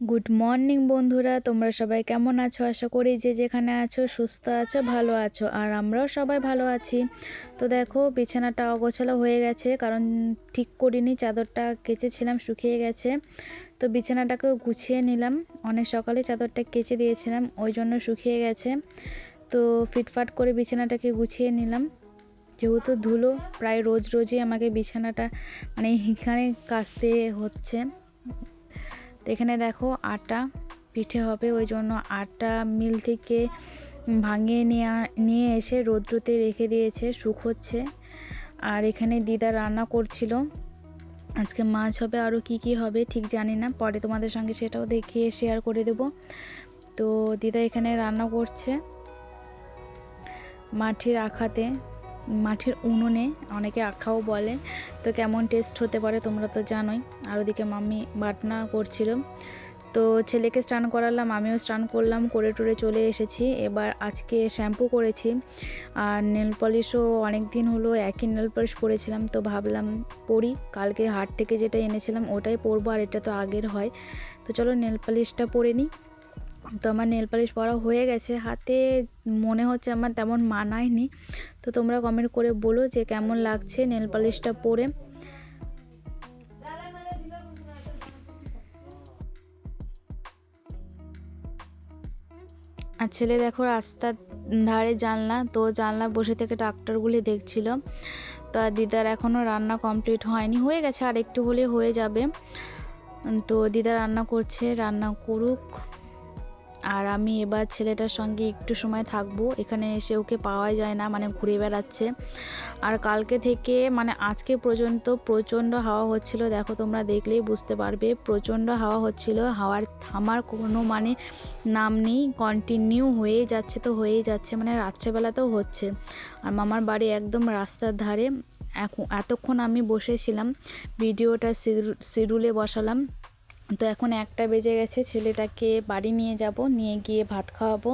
Good morning বন্ধুরা, তোমরা সবাই কেমন আছো? আশা করি যে যেখানে আছো সুস্থ আছো, ভালো আছো, আর আমরাও সবাই ভালো আছি। তো দেখো বিছানাটা অগোছালো হয়ে গেছে, কারণ ঠিক করিনি, চাদরটা কেচেছিলাম শুকিয়ে গেছে। তো বিছানাটাকেও গুছিয়ে নিলাম, অনেক সকালে চাদরটা কেচে দিয়েছিলাম, ওই জন্য শুকিয়ে গেছে। তো ফিটফাট করে বিছানাটাকে গুছিয়ে নিলাম, যেহেতু ধুলো প্রায় রোজই আমাকে বিছানাটা মানে এখানে কাচতে হচ্ছে। তো এখানে দেখো আটা পিঠে হবে, ওই জন্য আটা মিল থেকে ভাঙিয়ে নিয়ে এসে রৌদ্রতে রেখে দিয়েছে, শুকোচ্ছে। আর এখানে দিদা রান্না করছিল, আজকে মাছ হবে, আরও কি হবে ঠিক জানি না, পরে তোমাদের সঙ্গে সেটাও দেখিয়ে শেয়ার করে দেব। তো দিদা এখানে রান্না করছে মাটির আখাতে, মাটির উনুনে, অনেকে আখাও বলে। তো কেমন টেস্ট হতে পারে তোমরা তো জানোই। আর ওদিকে মাম্মি বাটনা করছিল। তো ছেলেকে স্নান করালাম, আমিও স্নান করলাম, করে টুরে চলে এসেছি। এবার আজকে শ্যাম্পু করেছি, আর নেল পলিশও অনেক দিন হলো একই নেল পলিশ পরেছিলাম, তো ভাবলাম পরি, কালকে হাট থেকে যেটা এনেছিলাম ওটাই পরবো, আর এটা তো আগের হয়। তো চলো নেল পলিশটা পরে নিই। তো আমার নেল পালিশ পরা হয়ে গেছে, হাতে মনে হচ্ছে আমার তেমন মানায়নি। তো তোমরা কমেন্ট করে বলো যে কেমন লাগছে নেল পালিশটা পরে। আর ছেলে দেখো রাস্তার ধারে জানলা, তো জানলা বসে থেকে ট্রাক্টরগুলি দেখছিল। তো আর দিদার এখনও রান্না কমপ্লিট হয়নি, হয়ে গেছে, আর একটু হলে হয়ে যাবে। তো দিদা রান্না করছে, রান্না করুক। আর আমি এবার ছেলেটার সঙ্গে একটু সময় থাকবো, এখানে এসে ওকে পাওয়াই যায় না, মানে ঘুরে বেড়াচ্ছে। আর কালকে থেকে মানে আজকে পর্যন্ত প্রচণ্ড হাওয়া হচ্ছিল, দেখো তোমরা দেখলেই বুঝতে পারবে, প্রচণ্ড হাওয়া হচ্ছিল, হাওয়ার থামার কোনো মানে নাম নেই, কন্টিনিউ হয়েই যাচ্ছে, তো হয়েই যাচ্ছে, মানে রাত্রেবেলাতেও হচ্ছে। আর মামার বাড়ি একদম রাস্তার ধারে। এতক্ষণ আমি বসেছিলাম, ভিডিওটা শিডিউলে বসালাম। তো এখন 1টা বেজে গেছে, ছেলেটাকে বাড়ি নিয়ে যাব, নিয়ে গিয়ে ভাত খাওয়াবো।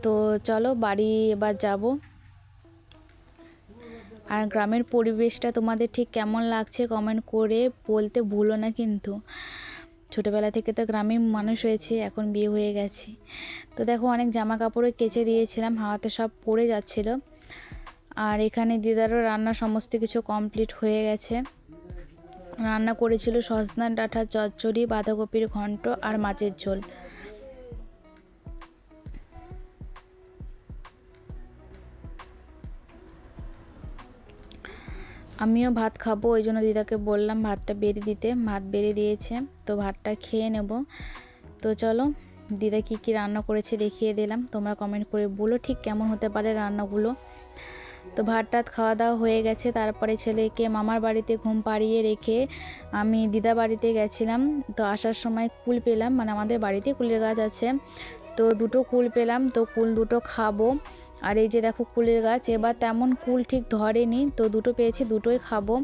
তো চলো বাড়ি এবার যাব। আর গ্রামের পরিবেশটা তোমাদের ঠিক কেমন লাগছে কমেন্ট করে বলতে ভুলো না কিন্তু। ছোটোবেলা থেকে তো গ্রামের মানুষ হয়েছে, এখন বিয়ে হয়ে গেছে। তো দেখো অনেক জামা কাপড়ও কেচে দিয়েছিলাম, হাওয়াতে সব পড়ে যাচ্ছিল। আর এখানে দিদারও রান্না সমস্ত কিছু কমপ্লিট হয়ে গেছে। রান্না করেছিল সজনা ডাঁটা চচ্চড়ি, বাঁধাকপির ঘন্ট আর মাছের ঝোল। আমিও ভাত খাবো, ওই জন্য দিদাকে বললাম ভাতটা বেড়ে দিতে, ভাত বেড়ে দিয়েছে, তো ভাতটা খেয়ে নেব। তো চলো দিদা কি রান্না করেছে দেখিয়ে দিলাম, তোমরা কমেন্ট করে বলো ঠিক কেমন হতে পারে রান্নাগুলো। তো ভাত টাত খাওয়া দাওয়া হয়ে গেছে, তারপরে ছেলেকে মামার বাড়িতে ঘুম পাড়িয়ে রেখে আমি দিদা বাড়িতে গেছিলাম। তো আসার সময় কুল পেলাম, মানে আমাদের বাড়িতে কুলের গাছ আছে, তো 2টো কুল পেলাম, তো কুল 2টো খাবো। আর এই যে দেখো কুলের গাছ, এবার তেমন কুল ঠিক ধরেনি, তো 2টো পেয়েছি, 2টোই খাবো।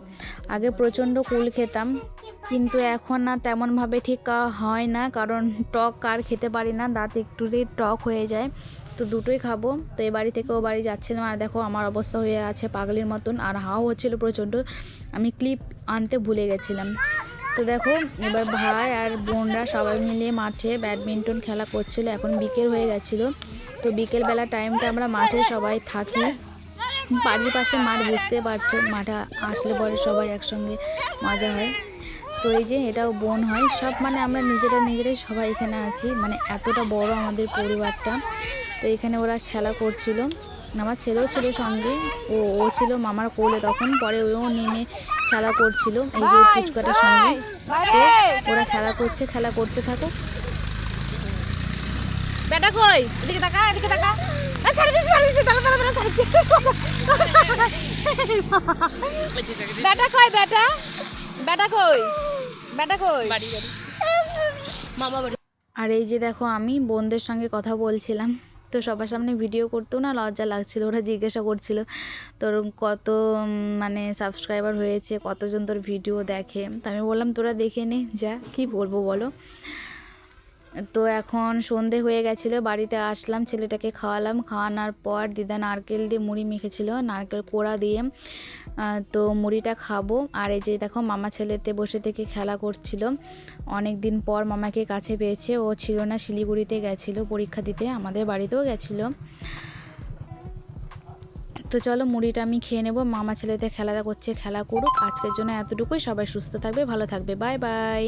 আগে প্রচণ্ড কুল খেতাম, কিন্তু এখন না তেমনভাবে ঠিক হয় না, কারণ টক আর খেতে পারি না, দাঁত একটুতেই টক হয়ে যায়। তো 2টোই খাবো। তো এই বাড়ি থেকে ও বাড়ি যাচ্ছিলাম, আর দেখো আমার অবস্থা হয়ে আছে পাগলির মতন, আর হাওয়া হচ্ছিলো প্রচণ্ড, আমি ক্লিপ আনতে ভুলে গেছিলাম। তো দেখো এবার ভাই আর বোনরা সবাই মিলে মাঠে ব্যাডমিন্টন খেলা করছিল, এখন বিকেল হয়ে গেছিলো। তো বিকেলবেলা টাইমটা আমরা মাঠে সবাই থাকি, বাড়ির পাশে মাঠ, বুঝতে পারছো, মাঠে আসলে পরে সবাই একসঙ্গে মজা হয়। তো এই যে এটাও বোন হয়, সব মানে আমরা নিজেরাই সবাই এখানে আছি, মানে এতটা বড় আমাদের পরিবারটা। তো এখানে ওরা খেলা করছিল, আমার ছেলেও ছিল সঙ্গে, ও ছিল মামার কোলে তখন, পরে ও নেমে খেলা করছিল এই যে পুচকাটার সঙ্গে। তো ওরা খেলা করছে, খেলা করতে থাকো। বেটা কই, এদিকে তাকা, এদিকে তাকা। ছাড়ি দিছি, দাঁড়া বেটা কই বেটা বেটা কই বেটা কই মামা বাড়ি। আর এই যে দেখো আমি বোনদের সঙ্গে কথা বলছিলাম, তো সবার সামনে ভিডিও করতেও না লজ্জা লাগছিল। ওরা জিজ্ঞাসা করছিল তোর কত মানে সাবস্ক্রাইবার হয়েছে, কতজন তোর ভিডিও দেখে। তো আমি বললাম তোরা দেখে নে, যা কি বলবো বলো। তো এখন সন্ধে হয়ে গেছিলো, বাড়িতে আসলাম, ছেলেটাকে খাওয়ালাম। খাওয়ানোর পর দিদা নারকেল দিয়ে মুড়ি মেখেছিল, নারকেল কোড়া দিয়ে। তো মুড়িটা খাবো। আর এই যে দেখো মামা ছেলেতে বসে থেকে খেলা করছিল। অনেক দিন পর মামাকে কাছে পেয়েছে, ও ছিল না, শিলিগুড়িতে গেছিলো পরীক্ষা দিতে, আমাদের বাড়িতেও গেছিলো। তো চলো মুড়িটা আমি খেয়ে নেবো, মামা ছেলেতে খেলা করছে, খেলা করুক। আজকের জন্য এতটুকুই। সবাই সুস্থ থাকবে, ভালো থাকবে, বাই বাই।